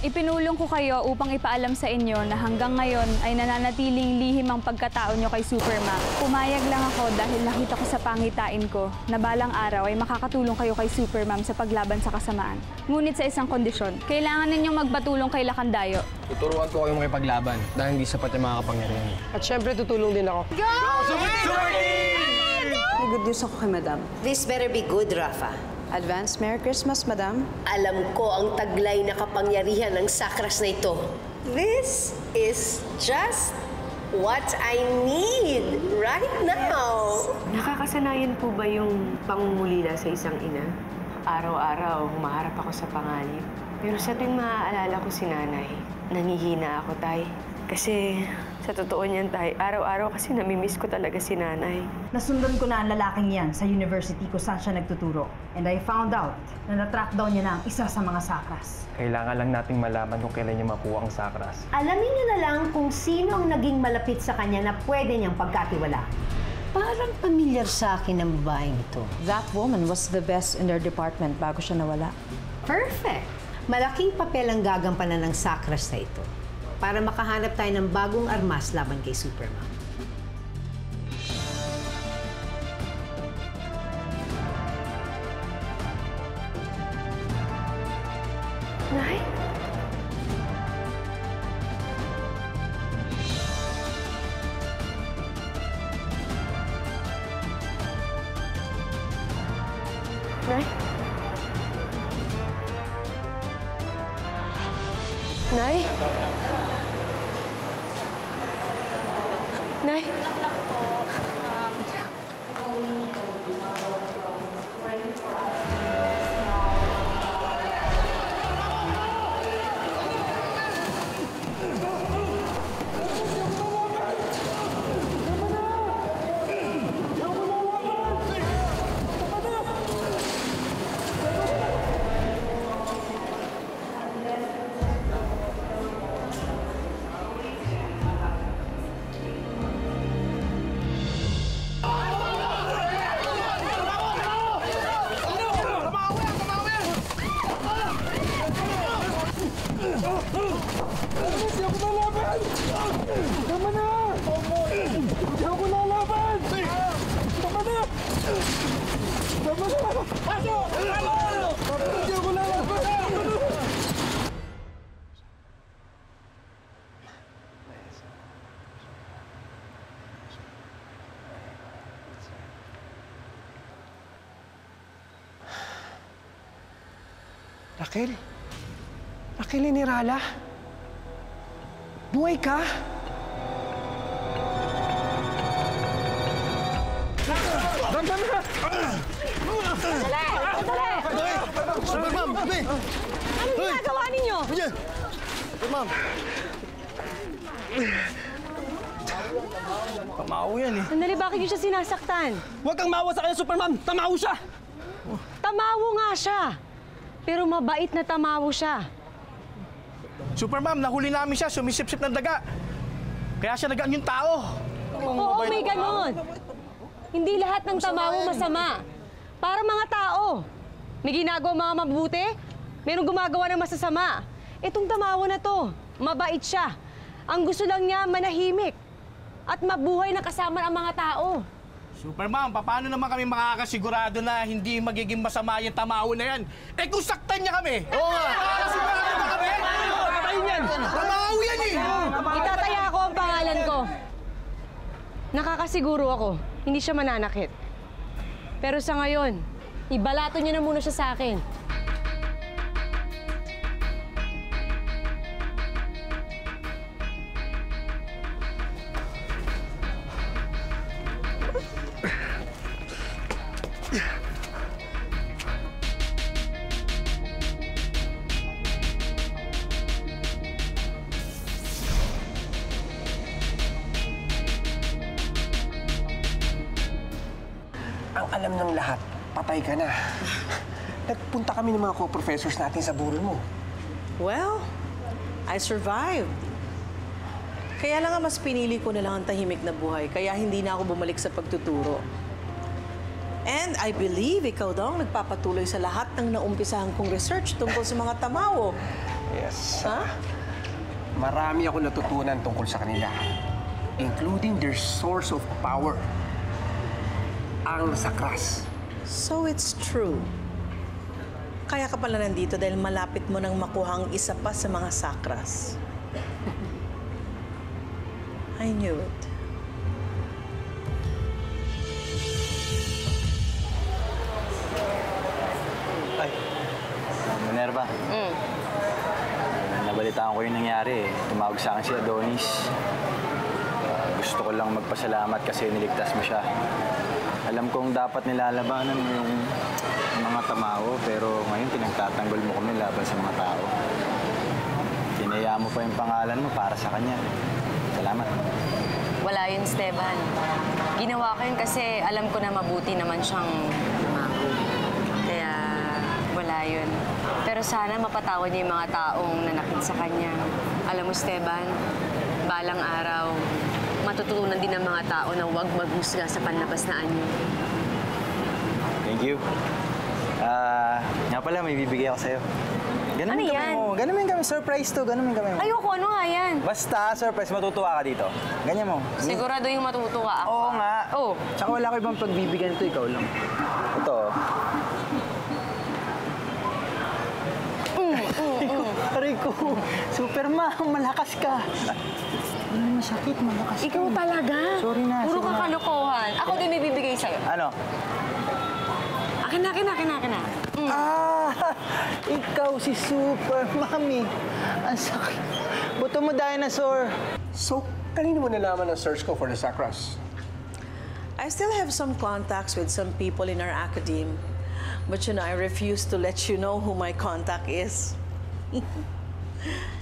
Ipinulong ko kayo upang ipaalam sa inyo na hanggang ngayon ay nananatiling lihim ang pagkatao nyo kay Superman. Pumayag lang ako dahil nakita ko sa pangitain ko na balang araw ay makakatulong kayo kay Superman sa paglaban sa kasamaan. Ngunit sa isang kondisyon, kailangan ninyong magpatulong kay Lacandayo. Tuturuan ko kayong makipaglaban dahil hindi sapat yung mga kapangyarihan. At syempre, tutulong din ako. Go! Super May good news ako kay Madam. This better be good, Rafa. Advance Merry Christmas, Madam. Alam ko ang taglay na kapangyarihan ng sakras na ito. This is just what I need right now. Nakakasanayan po ba yung pangungulila sa isang ina? Araw-araw, humaharap ako sa panganib. Pero sa tuwing maaalala ko si nanay, nangihina ako, Tay. Kasi sa totoo niyan, Tay, araw-araw kasi namimiss ko talaga si nanay. Nasundan ko na ang lalaking yan sa university kung saan siya nagtuturo. And I found out na na-track down niya na ang isa sa mga sakras. Kailangan lang nating malaman kung kailan niya makuha ang sakras. Alamin niyo na lang kung sino ang naging malapit sa kanya na pwede niyang pagkatiwala. Parang pamilyar sa akin ang babaeng ito. That woman was the best in their department bago siya nawala. Perfect. Malaking papel ang gagampanan ng sakras na ito para makahanap tayo ng bagong armas laban kay Superman. Nay? Nay? Nay? Nay? Raquel? Raquel Inirala? Buhay ka? Ramdam na! Sandali! Sandali! Superman! Tabi! Anong ginagawa ninyo? Superman! Tamaho yan eh. Sandali, bakit niyo siya sinasaktan? Huwag kang maawa sa kanya, Superman! Tamaho siya! Tamawo nga siya. Pero mabait na tamawo siya. Superman, nahuli namin siya, sumisip-sip ng daga. Kaya siya nagaan yung tao. Oo, may ganon. Hindi lahat ng tamawo masama. Para mga tao. May ginagawa mga mabuti, mayroong gumagawa ng masasama. Itong tamawo na to, mabait siya. Ang gusto lang niya, manahimik. At mabuhay na kasama ang mga tao. Superman, paano naman kami makakasigurado na hindi magiging masama yung tamaho na yan? Eh kung saktan niya kami! Oo nga! Sigurado na kami! Patayin yan! Tamaho yan eh! Itataya ko ang pangalan ko. Nakakasiguro ako, hindi siya mananakit. Pero sa ngayon, ibalato niyo na muna siya sa akin. Ang alam ng lahat, patay ka na. Nagpunta kami ng mga co-professors natin sa burol mo. Well, I survived. Kaya lang nga mas pinili ko na lang ang tahimik na buhay, kaya hindi na ako bumalik sa pagtuturo. And I believe ikaw daw ang nagpapatuloy sa lahat ng naumpisahan kong research tungkol sa mga tamawo. Yes. Ha? Marami ako natutunan tungkol sa kanila. Including their source of power. Ang sakras. So it's true. Kaya ka pala nandito dahil malapit mo nang makuha ang isa pa sa mga sakras. I knew it. Ay, Minerva. Nabalitaan ko yung nangyari eh. Tumawag sa akin si Adonis. Gusto ko lang magpasalamat kasi niligtas mo siya. Alam kong dapat nilalabanan mo yung mga tamaho, pero ngayon pinagtatanggol mo kami laban sa mga tao. Tinaya mo pa yung pangalan mo para sa kanya. Salamat. Wala yun, Esteban. Ginawa ko yun kasi alam ko na mabuti naman siyang tumago. Kaya wala yun. Pero sana mapatawad niya yung mga taong nanakit sa kanya. Alam mo, Esteban, balang araw, matututunan din ng mga tao na huwag maghusga sa panlabas na anyo. Thank you. Nga pala, may bibigay ako sa'yo. Ano yan? Ganumin kami. Surprise to. Ganumin kami mo. Ayoko, ano nga yan? Basta, surprise. Matutuwa ka dito. Ganyan mo. Sigurado yung matutuwa ako. Oo nga. Oo. Tsaka wala ko ibang pagbibigyan ito. Ikaw lang. Ito. Aray ko. Superman, malakas ka. Ano masakit, malakas ka. Ikaw talaga? Sorry na. Puro ka kalokohan. Ako din may bibigay sa'yo. Ano? Akin na. Ikaw si Super Mami. Ang sakit. Buto mo, dinosaur. So, kanino mo nalaman ang search ko for the sakras? I still have some contacts with some people in our academe. But you know, I refuse to let you know who my contact is.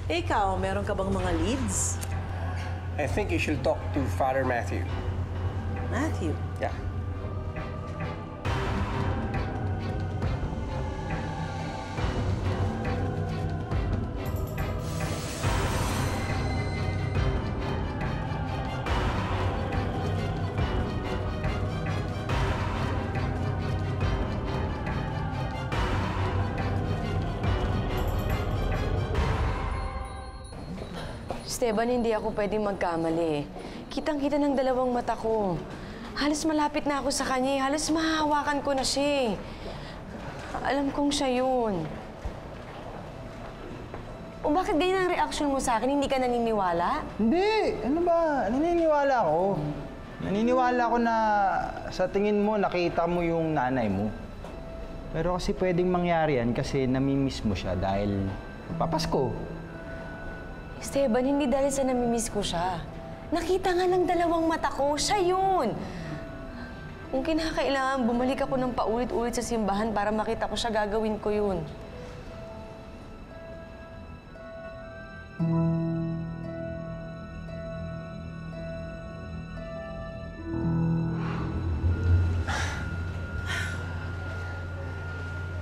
Ikaw, meron ka bang mga leads? I think you should talk to Father Matthew. Matthew? Yeah. Esteban, hindi ako pwedeng magkamali. Kitang-kita ng dalawang mata ko. Halos malapit na ako sa kanya. Halos mahahawakan ko na siya. Alam kong siya yun. O bakit ganyan ang reaksyon mo sa akin? Hindi ka naniniwala? Hindi. Ano ba? Naniniwala ako. Naniniwala ako na sa tingin mo, nakita mo yung nanay mo. Pero kasi pwedeng mangyari yan kasi namimiss mo siya dahil papasko. Esteban, hindi dahil sa namimiss ko siya. Nakita nga ng dalawang mata ko, siya yun. Kung kinakailangan, bumalik ako ng paulit-ulit sa simbahan para makita ko siya, gagawin ko yun.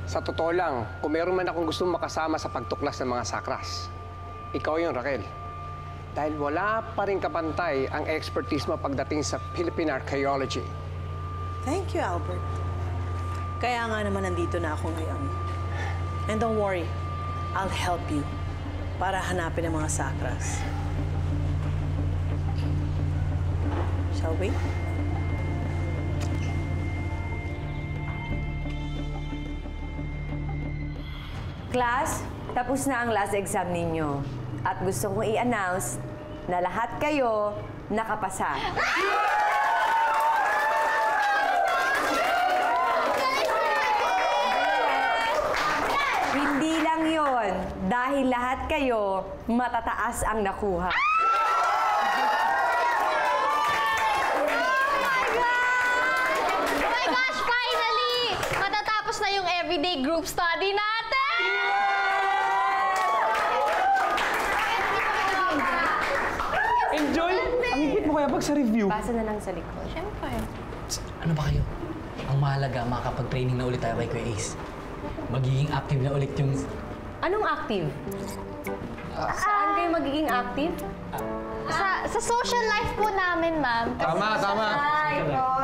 Sa totoo lang, kung meron man akong gustong makasama sa pagtuklas ng mga sakras, ikaw yun, Raquel. Dahil wala pa rin kapantay ang expertise mo pagdating sa Philippine archaeology. Thank you, Albert. Kaya nga naman nandito na ako ngayon. And don't worry, I'll help you para hanapin ang mga sakras. Shall we? Class, tapos na ang last exam ninyo. At gusto kong i-announce na lahat kayo nakapasa. Hindi lang yon, dahil lahat kayo matataas ang nakuha. Oh my gosh, finally! Matatapos na yung everyday group study natin! Enjoy! Ang higpit mo kaya pag sa review. Basa na lang sa likod. Siyempre. Ano ba kayo? Ang mahalaga, makakapag-training na ulit tayo kay Kuya Ace. Magiging active na ulit yung... Anong active? Saan kayo magiging active? Sa social life po namin, ma'am. Tama.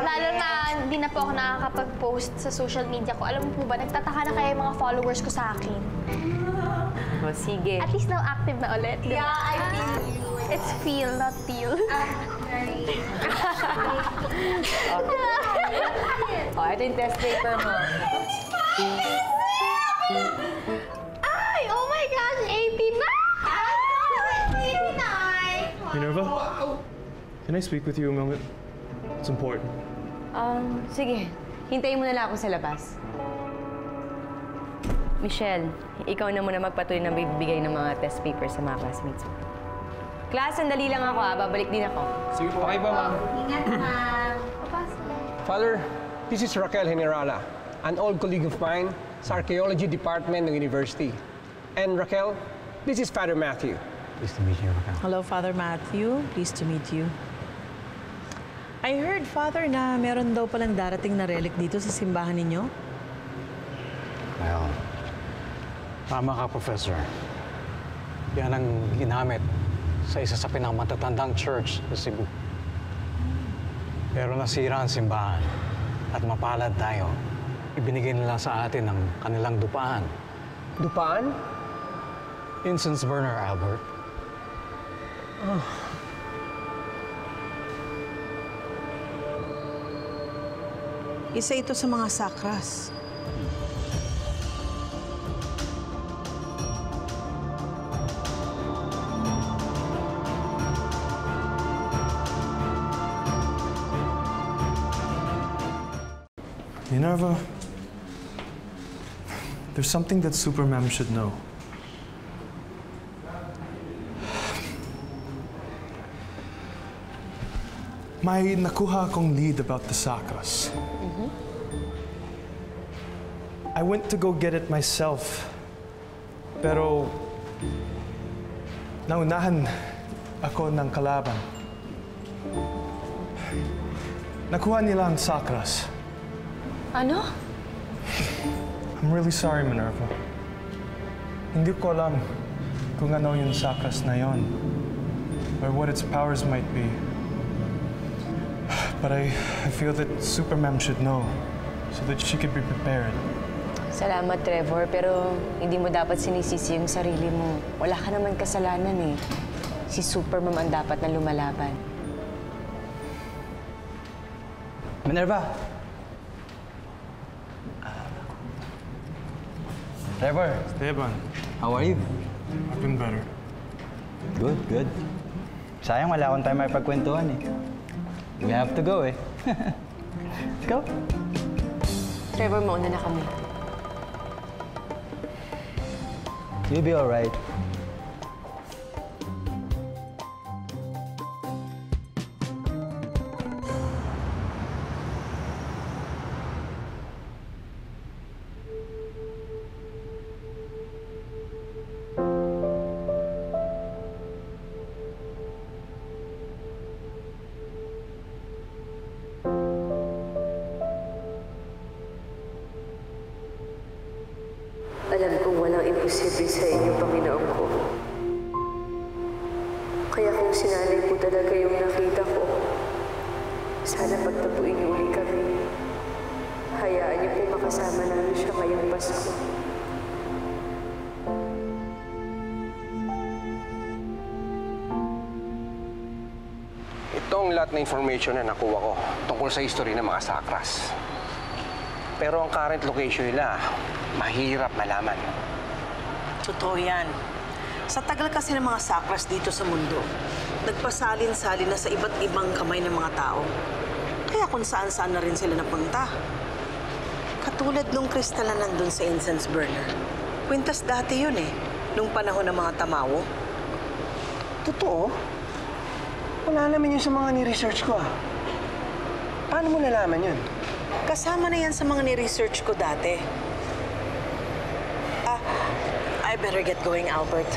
Lalo na hindi na po ako nakakapag-post sa social media ko. Alam mo po ba, nagtataka na kaya yung mga followers ko sa akin. O, sige. At least now active na ulit. Diba? Yeah, I feel you. It's feel, not feel. O, ito yung test paper mo. Ay! Oh my gosh! 89! 89! Minerva, can I speak with you a moment? It's important. Sige. Hintayin mo na lang ako sa labas. Michelle, ikaw na muna magpatuloy na bibigay ng mga test papers sa mga classmates mo. Class, sandali lang ako babalik din ako. Sige po. Okay ba, ma'am? Ingat, ma'am. Father, this is Raquel Generala, an old colleague of mine sa Archaeology Department ng University. And Raquel, this is Father Matthew. Pleased to meet you, Raquel. Hello, Father Matthew. Pleased to meet you. I heard, Father, na meron daw palang darating na relic dito sa simbahan ninyo. Well, tama ka, Professor. Yan ang ginamit sa isa sa pinakamatatandang church sa Cebu. Pero nasira ang simbahan at mapalad tayo. Ibinigay nila sa atin ang kanilang dupaan. Dupaan? Incense burner, Albert. Isa ito sa mga sakras. Minerva, there's something that Supermam should know. May nakuha akong lead about the sakras. I went to go get it myself, pero naunahan ako ng kalaban. Nakuha nila ang sakras. Ano? I'm really sorry, Minerva. Hindi ko alam kung ano yung sakras na yon, or what its powers might be. But I feel that Supermam should know, so that she could be prepared. Salamat, Trevor, pero hindi mo dapat sinisisi yung sarili mo. Wala ka naman kasalanan eh. Si Supermam ang dapat na lumalaban. Minerva! Trevor! Esteban, How are you? I've been better. Good, good. Sayang wala akong time makipagkwentuhan eh. We have to go eh. Let's go. Trevor, mauna na kami. You'll be alright. Alam kong walang imposible sa inyo, Panginoon ko. Kaya kung sinanay po talaga yung nakita ko, sana pagtapuin niyo uli kami. Hayaan niyo po makasama namin siya ngayong Pasko. Itong lahat na information na nakuha ko tungkol sa history ng mga sakras. Pero ang current location nila, mahirap malaman. Totoo yan. Sa tagal kasi ng mga sakras dito sa mundo, nagpasalin-salin na sa iba't ibang kamay ng mga tao. Kaya kung saan-saan na rin sila napunta. Katulad nung kristal na nandun sa incense burner. Kwintas dati yun eh, nung panahon ng mga tamawo. Totoo? Wala naman yun sa mga ni-research ko ah. Paano mo nalaman yun? Kasama na yan sa mga ni-research ko dati. I better get going, Albert.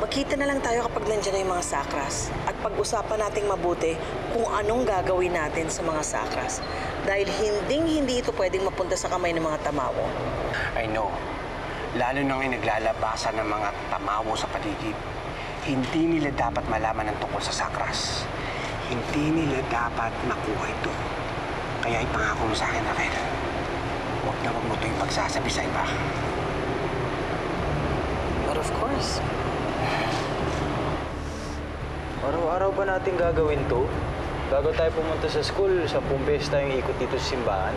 Magkita na lang tayo kapag nandiyan na yung mga sakras. At pag-usapan nating mabuti kung anong gagawin natin sa mga sakras. Dahil hindi ito pwedeng mapunta sa kamay ng mga tamawo. I know. Lalo na ngayon naglalabasan ng mga tamawo sa paligid. Hindi nila dapat malaman ang tungkol sa Sakras. Hindi nila dapat makuha ito. Kaya ipangako mo sa akin, Raquel. Huwag na huwag mo ito yung pagsasabi sa iba. But of course. Araw-araw ba natin gagawin to? Bago tayo pumunta sa school, 10 beses tayong ikot dito sa simbahan.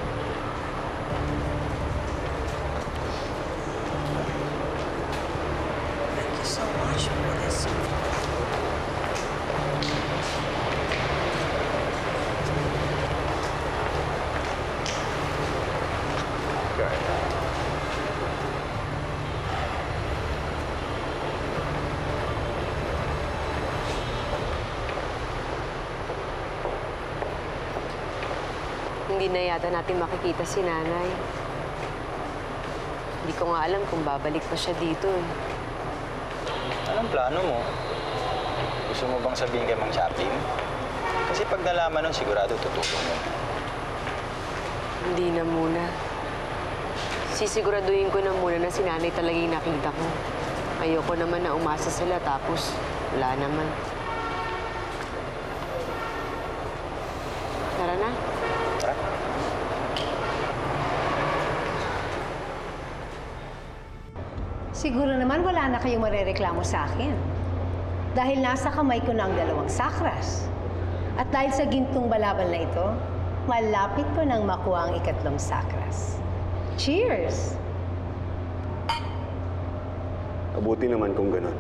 Thank you so much for this. Hindi na yata natin makikita si nanay. Hindi ko nga alam kung babalik pa siya dito eh. Anong plano mo? Gusto mo bang sabihin kay Mang Chaplin? Kasi pag nalaman nun, sigurado tutulong mo. Hindi na muna. Sisiguraduhin ko na muna na si nanay talaga yung nakita ko. Ayoko naman na umasa sila tapos wala naman. Tara na. Tara. Siguro naman wala na kayong marereklamo sa akin. Dahil nasa kamay ko na ang 2 sakras. At dahil sa gintong balabal na ito, malapit ko nang makuha ang 3 sakras. Cheers! Mabuti naman kung ganun.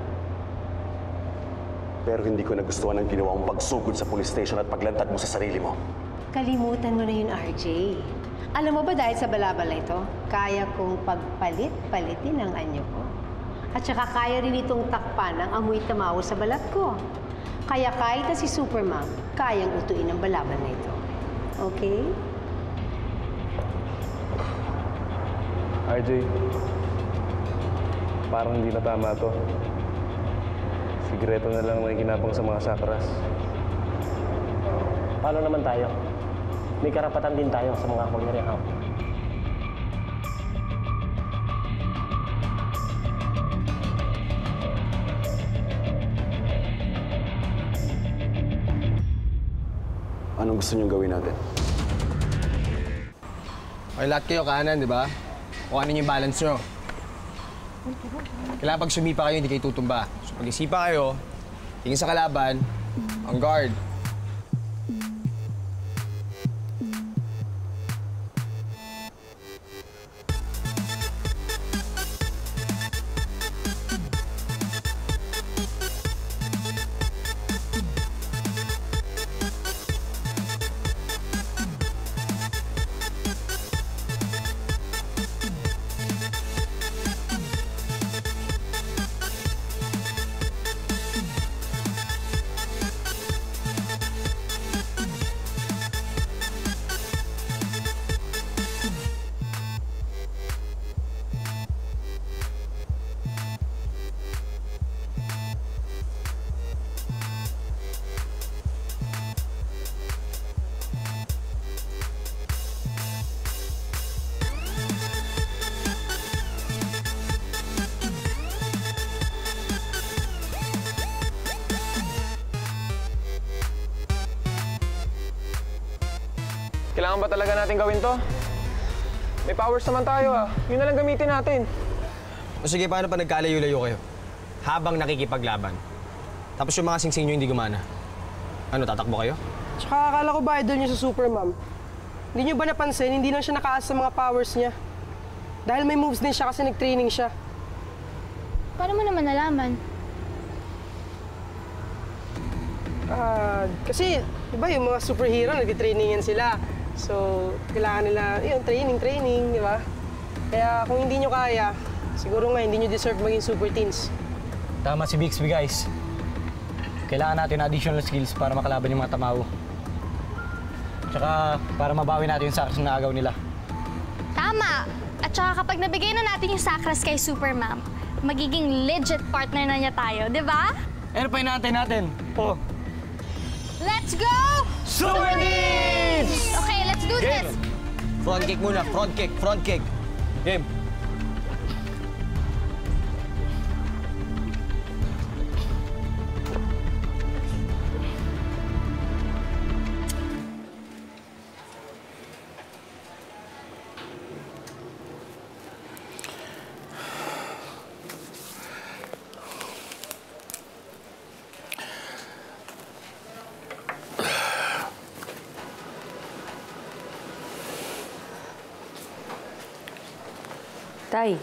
Pero hindi ko nagustuhan ang ginawa mong pagsugod sa police station at paglantad mo sa sarili mo. Kalimutan mo na yun, RJ. Alam mo ba dahil sa balabal na ito, kaya kong pagpalit-palitin ang anyo ko. At saka kaya rin itong takpan ang amoy tamawo sa balat ko. Kaya kahit na si Superman, kayang utuin ang balabal na ito. Okay? RJ, parang hindi na tama to. Sigreto na lang nakikinabang sa mga sakras. Paano naman tayo? May karapatan din tayo sa mga kapangyarihan. Anong gusto niyong gawin natin? Okay, lahat kayo kanan, di ba? Kuhanin yung balance nyo. Kailangan pag sumipa kayo, hindi kayo tutumba. So pag isipa kayo, tingin sa kalaban, on guard. Kailangan ba talaga natin gawin to? May powers naman tayo ah. Yun na lang gamitin natin. O sige, paano pa nagkalayo-layo kayo? Habang nakikipaglaban. Tapos yung mga singsing nyo hindi gumana. Ano, tatakbo kayo? Tsaka akala ko ba idol niyo sa Supermom? Hindi niyo ba napansin, hindi lang siya nakaas sa mga powers niya? Dahil may moves din siya kasi nag-training siya. Paano mo naman nalaman? Kasi, di ba yung mga superhero, nag-trainingan sila. So, kailangan nila, yun, training, di ba? Kaya kung hindi nyo kaya, siguro nga hindi nyo deserve maging super teens. Tama si Bixby, guys. Kailangan natin additional skills para makalaban yung mga tamaw. Tsaka para mabawi natin yung sakras na agaw nila. Tama! At saka kapag nabigay na natin yung sakras kay Supermom, magiging legit partner na niya tayo, di ba? Ano pa inaantay natin? Oh. Let's go! Super Teens! Okay, let's do this! Front kick muna, front kick, front kick. Game. Tay.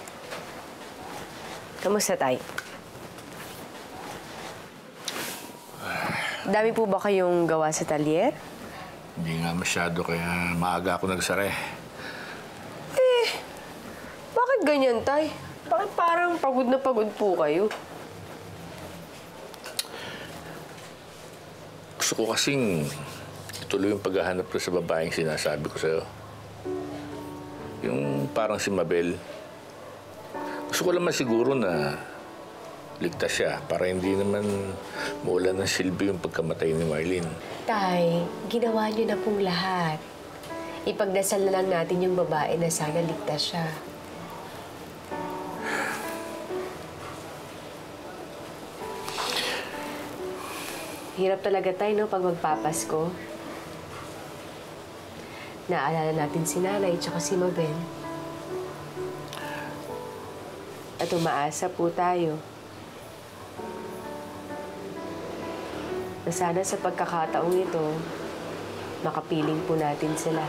Kamusta, Tay? Dami po ba kayong gawa sa talyer? Hindi nga masyado, kaya maaga ako nagsara. Bakit ganyan, Tay? Bakit parang pagod na pagod po kayo? Gusto ko kasing ituloy yung paghahanap ko sa babaeng sinasabi ko sa'yo. Yung parang si Mabel. Gusto ko naman siguro na ligtas siya para hindi naman mawala ng silbi yung pagkamatay ni Marlene. Tay, ginawa niyo na pong lahat. Ipagdasal na lang natin yung babae na sana ligtas siya. Hirap talaga tayo, no, pag magpapasko. Naalala natin si Nanay at si Mabel. At umaasa po tayo na sana sa pagkakataong ito, makapiling po natin sila.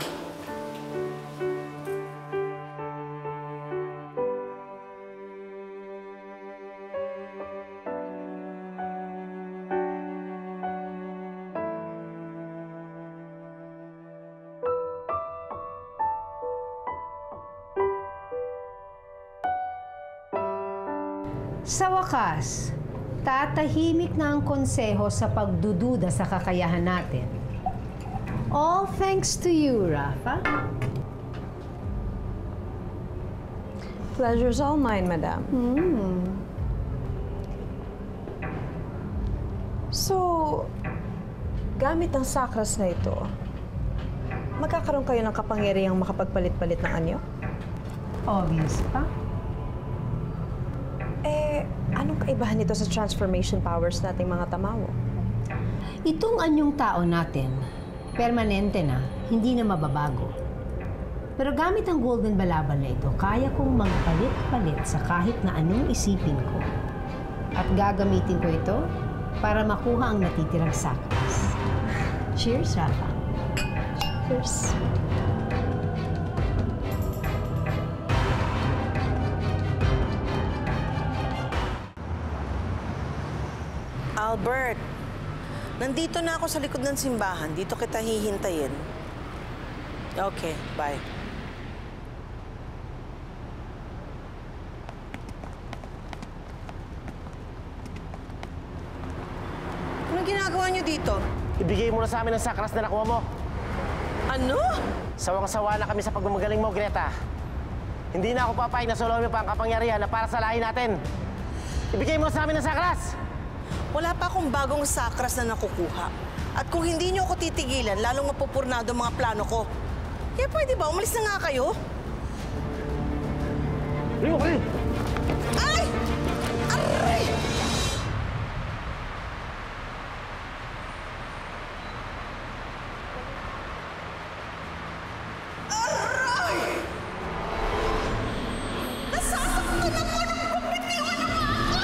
Sa wakas, tatahimik na ang konseho sa pagdududa sa kakayahan natin. All thanks to you, Rafa. Pleasure's all mine, madam. So, gamit ang sakras na ito, magkakaroon kayo ng kapangyarihang makapagpalit-palit ng anyo? Obvious pa. Anong kaibahan nito sa transformation powers nating mga tamawo? Itong anyong tao natin, permanente na, hindi na mababago. Pero gamit ang golden balabal na ito, kaya kong magpalit-palit sa kahit na anong isipin ko. At gagamitin ko ito para makuha ang natitirang sakras. Cheers, Rafa. Cheers. Albert, nandito na ako sa likod ng simbahan. Dito kita hihintayin. Okay, bye. Anong ginagawa niyo dito? Ibigay mo na sa amin ang sakras na nakuha mo. Ano? Sawang-sawa na kami sa pagmamagaling mo, Greta. Hindi na ako papayag na solomin pa ang kapangyarihan na para sa lahi natin. Ibigay mo na sa amin ang sakras! Wala pa akong bagong sakras na nakukuha. At kung hindi niyo ako titigilan, lalong mapupurnado ang mga plano ko. Kaya pwede ba, umalis na nga kayo? Ay! Aray! Aray! Nasasaktan ako ng pagpitiwan ng mga ako!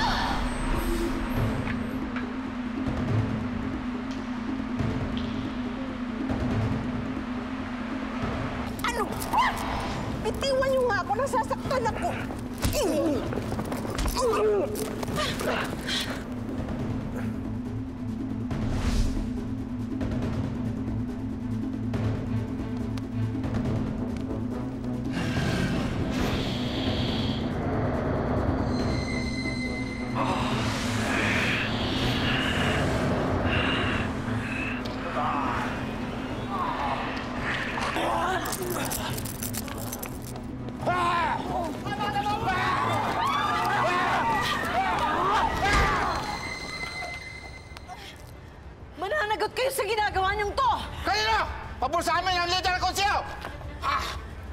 Ano ba? Bitiwan niyo nga ako, nasasaktan ako. Mananagot kayo sa ginagawa niyong to! Kanino? Pabor sa amin ang leader ng konseho!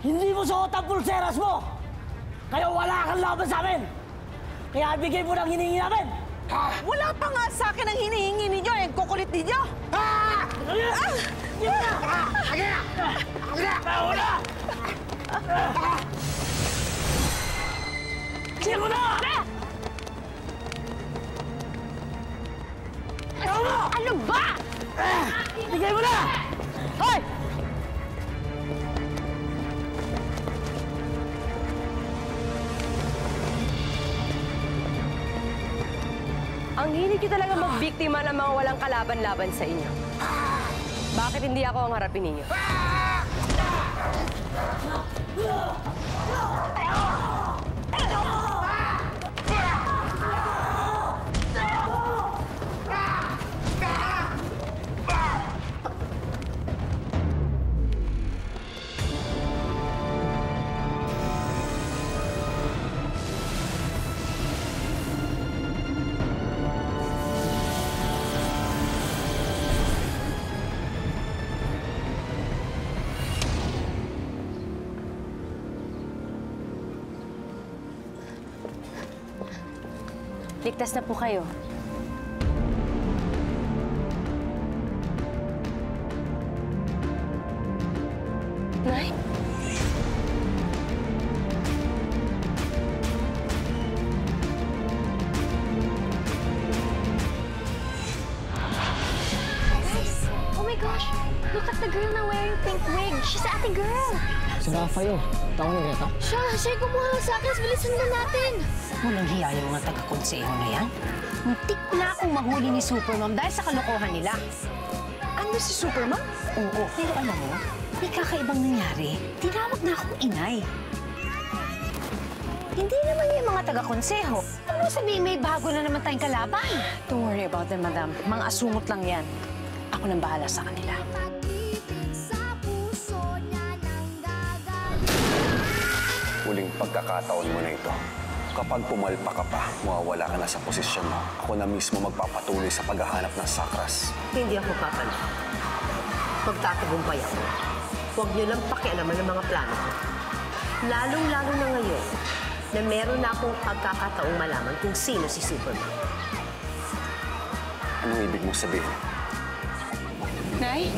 Hindi mo suot ang pulseras mo! Kaya wala kang laban sa amin! Kaya bigay mo ng hinihingi namin! Wala pa nga sa akin ang hinihingi ninyo, eh. Kukulit ninyo! Yun na! Sino na! Ano ba? Bigay mo na! Hoy! Ang hilig niyo talaga magbiktima ng mga walang kalaban-laban sa inyo. Bakit hindi ako ang harapin ninyo? Ligtas na po kayo. Nay? Guys, oh my gosh! Look at the girl na wearing pink wig. She's ate girl. Si Rafa yun. Tao ni Greta. Siya yung kumuha ng saklas. Bilisan na natin. Walang hiya yung mga taga-konseho na yan. Muntik na akong mahuli ni Supermom dahil sa kalokohan nila. Ano si Supermom? Oo, pero alam mo, may kakaibang nangyari. Tinawag na akong inay. Hindi naman yung mga taga-konseho. Ano sabihin, may bago na naman tayong kalaban? Don't worry about them, madam. Mga asungot lang yan. Ako nang bahala sa kanila. Huling pagkakataon mo na ito. Kapag pumalpa ka pa, mawawala ka na sa posisyon mo. Ako na mismo magpapatuloy sa paghahanap ng sakras. Hindi ako papalo. Magtatagumpay ako. Huwag niyo lang pakialaman ng mga plano ko. Lalong-lalo na ngayon na meron na akong pagkakataong malaman kung sino si Superman. Anong ibig mong sabihin? Nay?